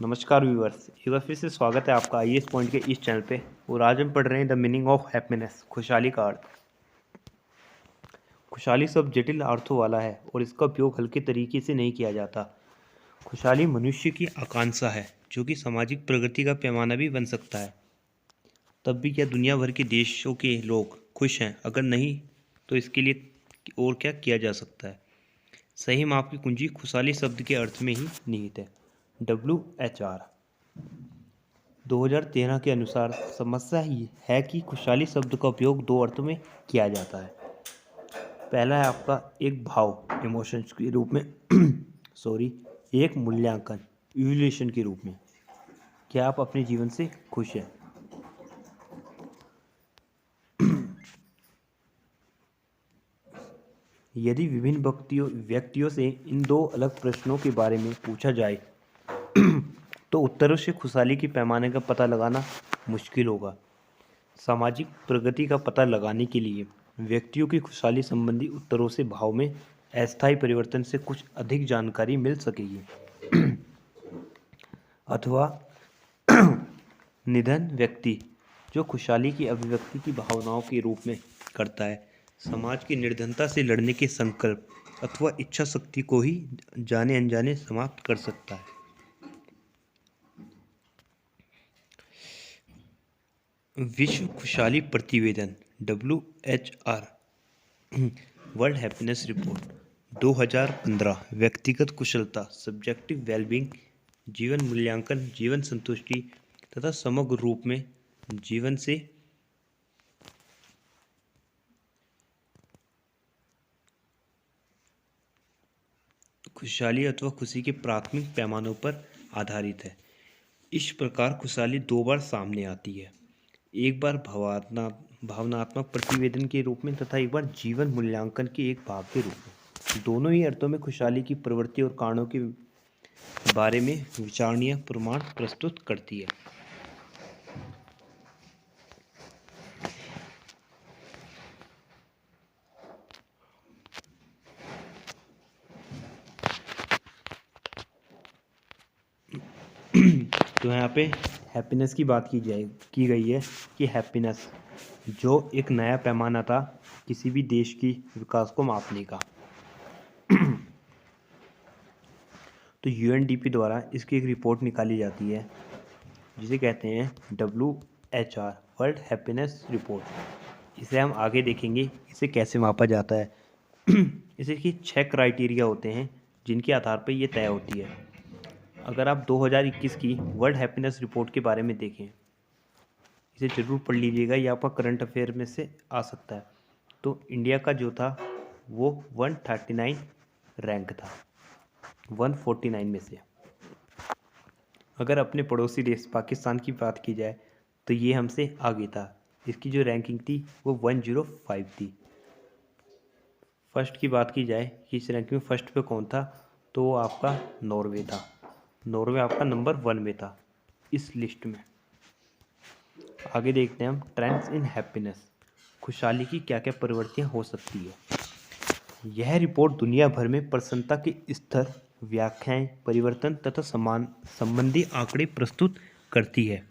नमस्कार व्यूअर्स, एक बार फिर से स्वागत है आपका आईएएस पॉइंट के इस चैनल पे। और आज हम पढ़ रहे हैं द मीनिंग ऑफ हैप्पीनेस, खुशहाली का अर्थ। खुशहाली शब्द जटिल अर्थों वाला है और इसका उपयोग हल्के तरीके से नहीं किया जाता। खुशहाली मनुष्य की आकांक्षा है जो कि सामाजिक प्रगति का पैमाना भी बन सकता है। तब भी क्या दुनिया भर के देशों के लोग खुश हैं? अगर नहीं तो इसके लिए और क्या किया जा सकता है? सही माप की कुंजी खुशहाली शब्द के अर्थ में ही निहित है। WHR 2013 के अनुसार समस्या ही है कि खुशहाली शब्द का उपयोग दो अर्थों में किया जाता है। पहला है आपका एक भाव, इमोशंस के रूप में एक मूल्यांकन, इवैल्यूएशन के रूप में। क्या आप अपने जीवन से खुश हैं? यदि विभिन्न व्यक्तियों से इन दो अलग प्रश्नों के बारे में पूछा जाए तो उत्तरों से खुशहाली के पैमाने का पता लगाना मुश्किल होगा। सामाजिक प्रगति का पता लगाने के लिए व्यक्तियों की खुशहाली संबंधी उत्तरों से भाव में अस्थायी परिवर्तन से कुछ अधिक जानकारी मिल सकेगी। अथवा निधन व्यक्ति जो खुशहाली की अभिव्यक्ति की भावनाओं के रूप में करता है, समाज की निर्धनता से लड़ने के संकल्प अथवा इच्छा शक्ति को ही जाने अनजाने समाप्त कर सकता है। विश्व खुशहाली प्रतिवेदन WHR वर्ल्ड हैप्पीनेस रिपोर्ट 2015 व्यक्तिगत कुशलता, सब्जेक्टिव वेलबींग, जीवन मूल्यांकन, जीवन संतुष्टि तथा समग्र रूप में जीवन से खुशहाली अथवा खुशी के प्राथमिक पैमानों पर आधारित है। इस प्रकार खुशहाली दो बार सामने आती है, एक बार भावनात्मक प्रतिवेदन के रूप में तथा एक बार जीवन मूल्यांकन के एक भाग के रूप में। दोनों ही अर्थों में खुशहाली की प्रवृत्ति और कारणों के बारे में विचारणीय प्रमाण प्रस्तुत करती है। तो यहाँ पे हैप्पीनेस की बात की गई है कि हैप्पीनेस जो एक नया पैमाना था किसी भी देश की विकास को मापने का। तो UNDP द्वारा इसकी एक रिपोर्ट निकाली जाती है जिसे कहते हैं WHR वर्ल्ड हैप्पीनेस रिपोर्ट। इसे हम आगे देखेंगे इसे कैसे मापा जाता है। इसे की 6 क्राइटेरिया होते हैं जिनके आधार पर यह तय होती है। अगर आप 2021 की वर्ल्ड हैप्पीनेस रिपोर्ट के बारे में देखें, इसे ज़रूर पढ़ लीजिएगा, ये आपका करंट अफेयर में से आ सकता है। तो इंडिया का जो था वो 139 रैंक था 149 में से। अगर अपने पड़ोसी देश पाकिस्तान की बात की जाए तो ये हमसे आगे था, इसकी जो रैंकिंग थी वो 105 थी। फर्स्ट की बात की जाए कि इस रैंकिंग में फर्स्ट पे कौन था, तो वो आपका नॉर्वे था। नॉर्वे आपका नंबर 1 में था इस लिस्ट में। आगे देखते हैं हम ट्रेंड्स इन हैप्पीनेस, खुशहाली की क्या क्या प्रवृत्तियाँ हो सकती है। यह रिपोर्ट दुनिया भर में प्रसन्नता के स्तर, व्याख्याएं, परिवर्तन तथा समान संबंधी आंकड़े प्रस्तुत करती है।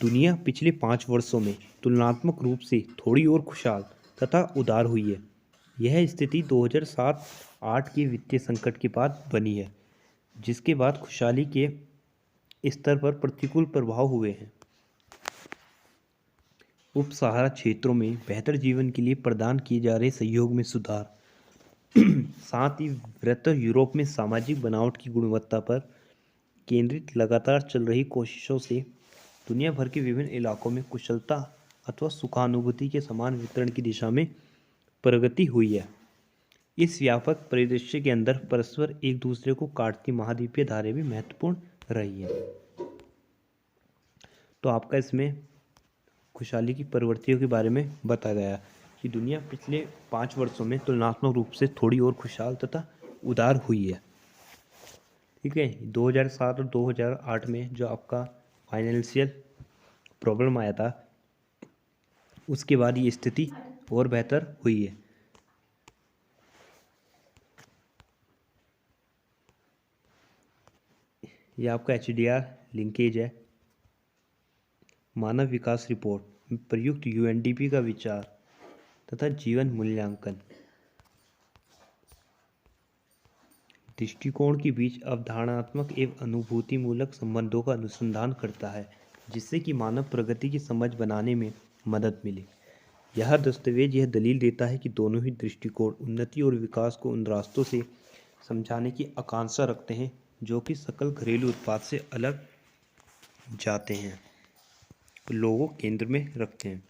दुनिया पिछले 5 वर्षों में तुलनात्मक रूप से थोड़ी और खुशहाल तथा उदार हुई है। यह स्थिति 2007-8 के वित्तीय संकट के बाद बनी है, जिसके बाद खुशहाली के स्तर पर प्रतिकूल प्रभाव हुए हैं। उप सहारा क्षेत्रों में बेहतर जीवन के लिए प्रदान किए जा रहे सहयोग में सुधार, साथ ही वृहत्तर यूरोप में सामाजिक बनावट की गुणवत्ता पर केंद्रित लगातार चल रही कोशिशों से दुनिया भर के विभिन्न इलाकों में कुशलता अथवा सुखानुभूति के समान वितरण की दिशा में प्रगति हुई है। इस व्यापक परिदृश्य के अंदर परस्पर एक दूसरे को काटती महाद्वीपीय धाराएं भी महत्वपूर्ण रही है। तो आपका इसमें खुशहाली की प्रवृत्तियों के बारे में बताया गया कि दुनिया पिछले 5 वर्षों में तुलनात्मक रूप से थोड़ी और खुशहाल तथा उदार हुई है। ठीक है, 2007 और 2008 में जो आपका फाइनेंशियल प्रॉब्लम आया था उसके बाद ये स्थिति और बेहतर हुई है। ये आपका HDR लिंकेज है। मानव विकास रिपोर्ट में प्रयुक्त UNDP का विचार तथा जीवन मूल्यांकन। दृष्टिकोण के बीच अवधारणात्मक एवं अनुभूतिमूलक संबंधों का अनुसंधान करता है जिससे कि मानव प्रगति की समझ बनाने में मदद मिले। यह दस्तावेज यह दलील देता है कि दोनों ही दृष्टिकोण उन्नति और विकास को उन रास्तों से समझाने की आकांक्षा रखते हैं जो कि सकल घरेलू उत्पाद से अलग जाते हैं, लोगों को केंद्र में रखते हैं।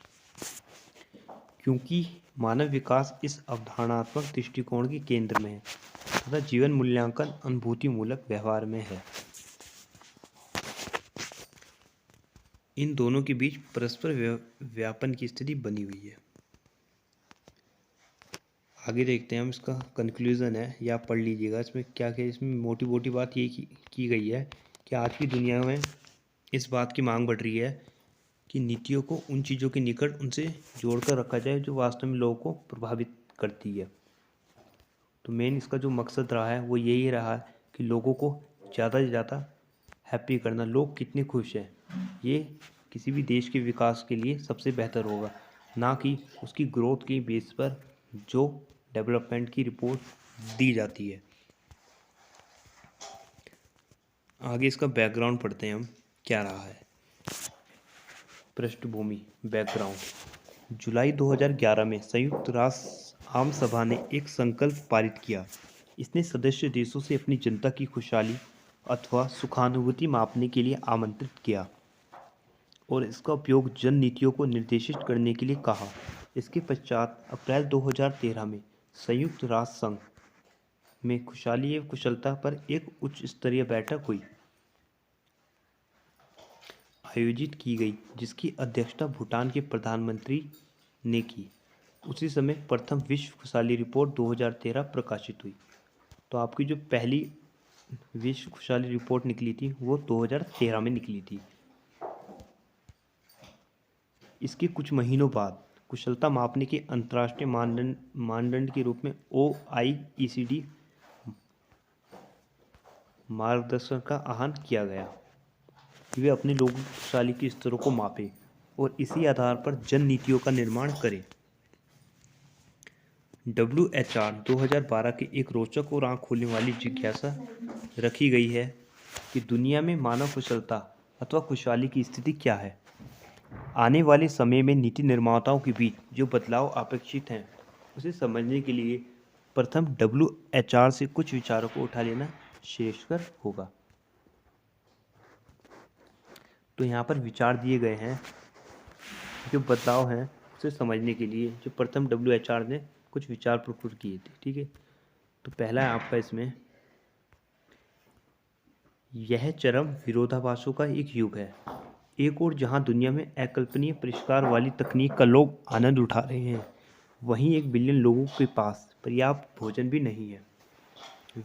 क्योंकि मानव विकास इस अवधारणात्मक दृष्टिकोण के केंद्र में है तथा जीवन मूल्यांकन अनुभूतिमूलक व्यवहार में है। इन दोनों के बीच परस्पर व्यापन की स्थिति बनी हुई है। आगे देखते हैं हम, इसका कंक्लूजन है, या आप पढ़ लीजिएगा। इसमें क्या क्या, इसमें मोटी मोटी बात ये की गई है कि आज की दुनिया में इस बात की मांग बढ़ रही है कि नीतियों को उन चीज़ों के निकट उनसे जोड़कर रखा जाए जो वास्तव में लोगों को प्रभावित करती है। तो मेन इसका जो मकसद रहा है वो यही रहा है कि लोगों को ज़्यादा से ज़्यादा हैप्पी करना, लोग कितने खुश हैं, ये किसी भी देश के विकास के लिए सबसे बेहतर होगा, ना कि उसकी ग्रोथ की बेस पर जो डेवलपमेंट की रिपोर्ट दी जाती है। आगे इसका बैकग्राउंड पढ़ते हैं हम, क्या रहा है। पृष्ठभूमि, बैकग्राउंड। जुलाई 2011 में संयुक्त राष्ट्र आम सभा ने एक संकल्प पारित किया। इसने सदस्य देशों से अपनी जनता की खुशहाली अथवा सुखानुभूति मापने के लिए आमंत्रित किया और इसका उपयोग जन नीतियों को निर्देशित करने के लिए कहा। इसके पश्चात अप्रैल 2013 में संयुक्त राष्ट्र संघ में खुशहाली एवं कुशलता पर एक उच्च स्तरीय बैठक हुई, आयोजित की गई, जिसकी अध्यक्षता भूटान के प्रधानमंत्री ने की। उसी समय प्रथम विश्व खुशहाली रिपोर्ट 2013 प्रकाशित हुई। तो आपकी जो पहली विश्व खुशहाली रिपोर्ट निकली थी वो 2013 में निकली थी। इसके कुछ महीनों बाद कुशलता मापने के अंतर्राष्ट्रीय मानदंड के रूप में OECD मार्गदर्शन का आह्वान किया गया कि वे अपने लोगों की खुशहाली के स्तरों को मापें और इसी आधार पर जन नीतियों का निर्माण करें। WHR 2012 के एक रोचक और आंख खोलने वाली जिज्ञासा रखी गई है कि दुनिया में मानव कुशलता अथवा खुशहाली की स्थिति क्या है। आने वाले समय में नीति निर्माताओं के बीच जो बदलाव अपेक्षित हैं उसे समझने के लिए प्रथम WHR से कुछ विचारों को उठा लेना श्रेयस्कर होगा। तो यहाँ पर विचार दिए गए हैं जो बदलाव हैं उसे समझने के लिए, जो प्रथम WHR ने कुछ विचार प्रस्तुत किए थे। ठीक है, तो पहला है आपका इसमें, यह चरम विरोधाभासों का एक युग है। एक और जहां दुनिया में अकल्पनीय परिष्कार वाली तकनीक का लोग आनंद उठा रहे हैं, वहीं 1 बिलियन लोगों के पास पर्याप्त भोजन भी नहीं है।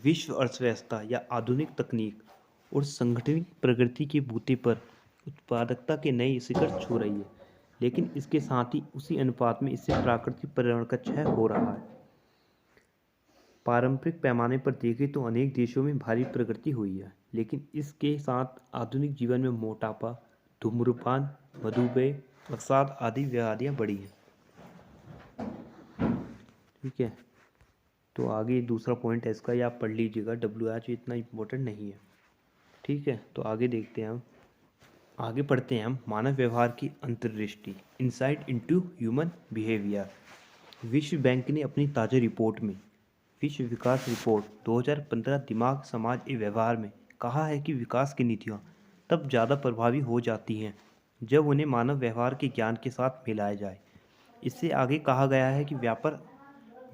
विश्व अर्थव्यवस्था या आधुनिक तकनीक और संगठनिक प्रगति के बूते पर उत्पादकता के नए शिखर छू रही है, लेकिन इसके साथ ही उसी अनुपात में इससे प्राकृतिक पर्यावरण का क्षय हो रहा है। पारंपरिक पैमाने पर देखें तो अनेक देशों में भारी प्रगति हुई है, लेकिन इसके साथ आधुनिक जीवन में मोटापा, धूम्रपान, मधुमेह, अवसाद आदि व्याधियाँ बढ़ी हैं। ठीक है, तो आगे दूसरा पॉइंट है इसका, ये आप पढ़ लीजिएगा। WHO इतना इम्पोर्टेंट नहीं है। ठीक है, तो आगे देखते हैं हम, आगे पढ़ते हैं हम, मानव व्यवहार की अंतर्दृष्टि, इंसाइट इनटू ह्यूमन बिहेवियर। विश्व बैंक ने अपनी ताज़ा रिपोर्ट में, विश्व विकास रिपोर्ट 2015 दिमाग, समाज एवं व्यवहार में कहा है कि विकास की नीतियाँ तब ज़्यादा प्रभावी हो जाती हैं जब उन्हें मानव व्यवहार के ज्ञान के साथ मिलाया जाए। इससे आगे कहा गया है कि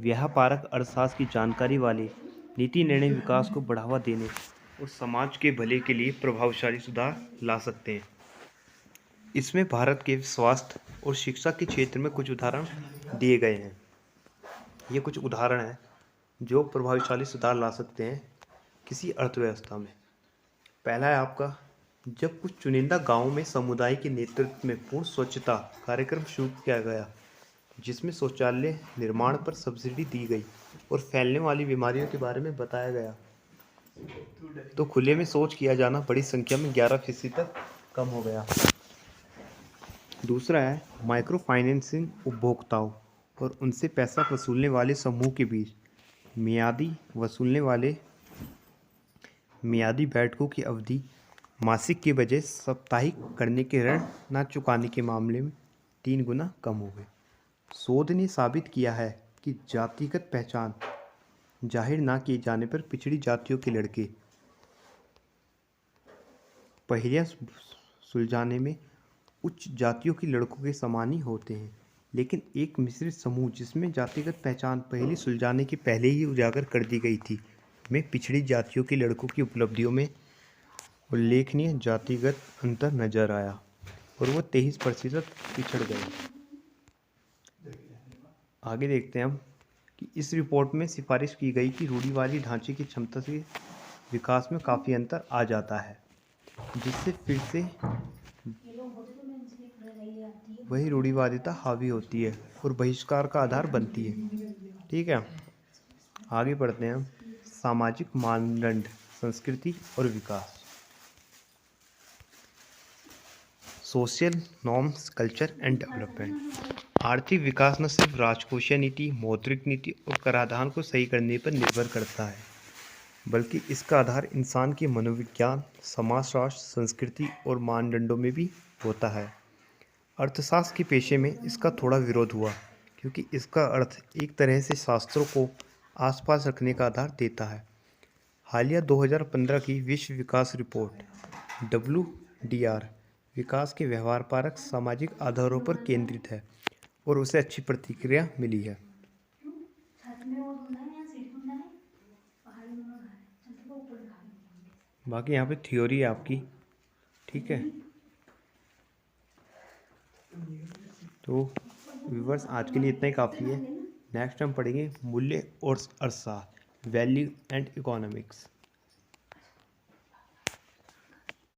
व्यापारक अर्थशास्त्र की जानकारी वाले नीति निर्णय विकास को बढ़ावा देने और समाज के भले के लिए प्रभावशाली सुधार ला सकते हैं। इसमें भारत के स्वास्थ्य और शिक्षा के क्षेत्र में कुछ उदाहरण दिए गए हैं। ये कुछ उदाहरण हैं जो प्रभावशाली सुधार ला सकते हैं किसी अर्थव्यवस्था में। पहला है आपका, जब कुछ चुनिंदा गांवों में समुदाय के नेतृत्व में पूर्ण स्वच्छता कार्यक्रम शुरू किया गया, जिसमें शौचालय निर्माण पर सब्सिडी दी गई और फैलने वाली बीमारियों के बारे में बताया गया। तो खुले में शौच किया जाना बड़ी संख्या में 11% तक कम हो गया। दूसरा है माइक्रो फाइनेंसिंग उपभोक्ताओं और उनसे पैसा वसूलने वाले समूह के बीच मियादी बैठकों की अवधि मासिक के बजाय साप्ताहिक करने के ऋण न चुकाने के मामले में 3 गुना कम हो गए। शोध ने साबित किया है कि जातिगत पहचान जाहिर न किए जाने पर पिछड़ी जातियों के लड़के पहेलियां सुलझाने में उच्च जातियों के लड़कों के समान ही होते हैं। लेकिन एक मिश्रित समूह जिसमें जातिगत पहचान पहेली सुलझाने के पहले ही उजागर कर दी गई थी में पिछड़ी जातियों के लड़कों की उपलब्धियों में उल्लेखनीय जातिगत अंतर नजर आया और वो 23% पिछड़ गए। आगे देखते हैं हम कि इस रिपोर्ट में सिफारिश की गई कि रूढ़िवादी ढांचे की क्षमता से विकास में काफ़ी अंतर आ जाता है, जिससे फिर से वही रूढ़िवादिता हावी होती है और बहिष्कार का आधार बनती है। ठीक है, आगे बढ़ते हैं हम सामाजिक मानदंड, संस्कृति और विकास। Social norms, culture and development. आर्थिक विकास न सिर्फ राजकोषीय नीति, मौद्रिक नीति और कराधान को सही करने पर निर्भर करता है, बल्कि इसका आधार इंसान के मनोविज्ञान, समाजशास्त्र, संस्कृति और मानदंडों में भी होता है। अर्थशास्त्र के पेशे में इसका थोड़ा विरोध हुआ, क्योंकि इसका अर्थ एक तरह से शास्त्रों को आसपास रखने का आधार देता है। हालिया 2015 की विश्व विकास रिपोर्ट WDR विकास के व्यवहारपरक सामाजिक आधारों पर केंद्रित है और उसे अच्छी प्रतिक्रिया मिली है। बाकी यहाँ पे थ्योरी है आपकी। ठीक है, तो व्यूअर्स आज के लिए इतना ही काफ़ी है। नेक्स्ट हम पढ़ेंगे मूल्य और अर्थशास्त्र, वैल्यू एंड इकोनॉमिक्स।